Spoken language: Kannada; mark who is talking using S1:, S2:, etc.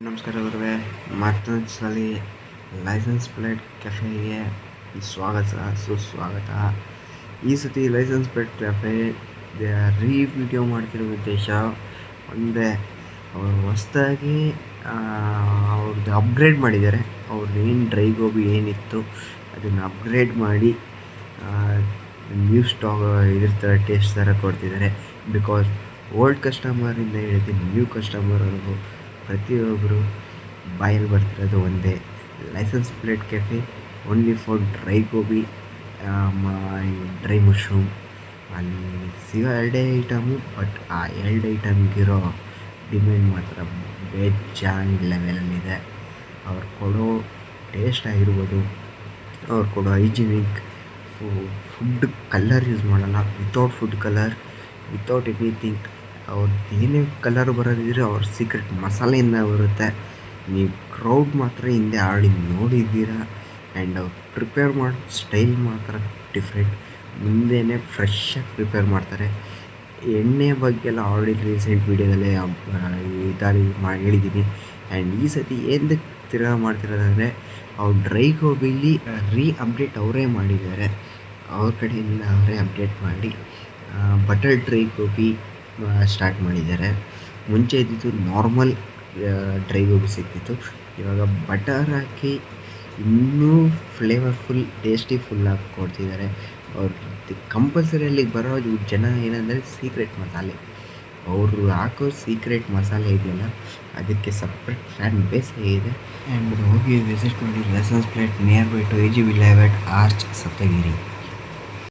S1: ನಮಸ್ಕಾರ ಗುರುವೆ, ಮತ್ತೊಂದು ಸಲ ಲೈಸೆನ್ಸ್ ಪ್ಲೇಟ್ ಕೆಫೆಗೆ ಸುಸ್ವಾಗತ. ಈ ಸತಿ ಲೈಸೆನ್ಸ್ ಪ್ಲೇಟ್ ಕೆಫೆ ವಿಡಿಯೋ ಮಾಡ್ತಿರೋ ಉದ್ದೇಶ ಒಂದೇ. ಅವರು ಹೊಸದಾಗಿ ಅವ್ರದ್ದು ಅಪ್ಗ್ರೇಡ್ ಮಾಡಿದ್ದಾರೆ. ಅವ್ರದ್ದು ಏನು ಡ್ರೈ ಗೋಬಿ ಏನಿತ್ತು ಅದನ್ನು ಅಪ್ಗ್ರೇಡ್ ಮಾಡಿ ನ್ಯೂ ಸ್ಟಾಕ್ ಇದ್ರ ಥರ ಟೇಸ್ಟ್ ಥರ ಕೊಡ್ತಿದ್ದಾರೆ. ಬಿಕಾಸ್ ಓಲ್ಡ್ ಕಸ್ಟಮರಿಂದ ಹಿಡಿದು ನ್ಯೂ ಕಸ್ಟಮರ್ವರೆಗೂ ಪ್ರತಿಯೊಬ್ಬರು ಬಾಯಲ್ಲಿ ಬರ್ತಿರೋದು ಒಂದೇ, licence plate cafe only for dry gobi, dry mushroom. ಅಲ್ಲಿ ಸಿಗೋ ಎರಡೇ ಐಟಮು, ಬಟ್ ಆ ಎರಡು ಐಟಮ್ಗಿರೋ ಡಿಮ್ಯಾಂಡ್ ಮಾತ್ರ ಬೇಜಾನ್ ಲೆವೆಲಲ್ಲಿದೆ. ಅವ್ರು ಕೊಡೋ ಟೇಸ್ಟ್ ಆಗಿರ್ಬೋದು, ಅವ್ರು ಕೊಡೋ ಹೈಜಿನಿಕ್ ಫುಡ್ ಕಲರ್ ಯೂಸ್ ಮಾಡಲ್ಲ, without food colour, without anything. ಅವ್ರದ್ದು ಏನೇ ಕಲರ್ ಬರೋದಿದ್ರೆ ಅವ್ರ ಸೀಕ್ರೆಟ್ ಮಸಾಲೆಯಿಂದ ಬರುತ್ತೆ. ನೀವು ಕ್ರೌಡ್ ಮಾತ್ರ ಹಿಂದೆ ಆಡಿ ನೋಡಿದ್ದೀರಾ. ಆ್ಯಂಡ್ ಅವ್ರು ಪ್ರಿಪೇರ್ ಮಾಡೋ ಸ್ಟೈಲ್ ಮಾತ್ರ ಡಿಫ್ರೆಂಟ್. ಮುಂದೆನೇ ಫ್ರೆಶ್ಶಾಗಿ ಪ್ರಿಪೇರ್ ಮಾಡ್ತಾರೆ. ಎಣ್ಣೆ ಬಗ್ಗೆ ಎಲ್ಲ ಆಲ್ರೆಡಿ ರೀಸೆಂಟ್ ವೀಡಿಯೋದಲ್ಲೇ ಹೇಳಿದ್ದೀನಿ. ಆ್ಯಂಡ್ ಈ ಸತಿ ಏನಕ್ಕೆ ತಿರ್ಗಾ ಮಾಡ್ತಿರೋದಂದರೆ, ಅವ್ರು ಡ್ರೈ ಗೋಬಿಲಿ ಅಪ್ಡೇಟ್ ಅವರೇ ಮಾಡಿದ್ದಾರೆ. ಅವ್ರ ಕಡೆಯಿಂದ ಅವರೇ ಅಪ್ಡೇಟ್ ಮಾಡಿ ಬಟರ್ ಡ್ರೈ ಗೋಬಿ ಸ್ಟಾರ್ಟ್ ಮಾಡಿದ್ದಾರೆ. ಮುಂಚೆ ಇದ್ದಿದ್ದು ನಾರ್ಮಲ್ ಡ್ರೈ ಗೋಬಿ ಸಿಗ್ತಿತ್ತು. ಇವಾಗ ಬಟರ್ ಹಾಕಿ ಇನ್ನೂ ಫ್ಲೇವರ್ಫುಲ್ ಟೇಸ್ಟಿಫುಲ್ಲಾಗಿ ಕೊಡ್ತಿದ್ದಾರೆ. ಅವ್ರ ಕಂಪಲ್ಸರಿ ಅಲ್ಲಿಗೆ ಬರೋ ಜನ ಏನಂದರೆ ಸೀಕ್ರೆಟ್ ಮಸಾಲೆ. ಅವರು ಹಾಕೋ ಸೀಕ್ರೆಟ್ ಮಸಾಲೆ ಇದೆಯಲ್ಲ, ಅದಕ್ಕೆ ಸಪ್ರೇಟ್ ಫ್ಯಾನ್ ಬೇಸೇ ಇದೆ. ಆ್ಯಂಡ್ ಹೋಗಿ ವಿಸಿಟ್ ಮಾಡಿ licence plate nearby to AGV layout arch, Saptagiri.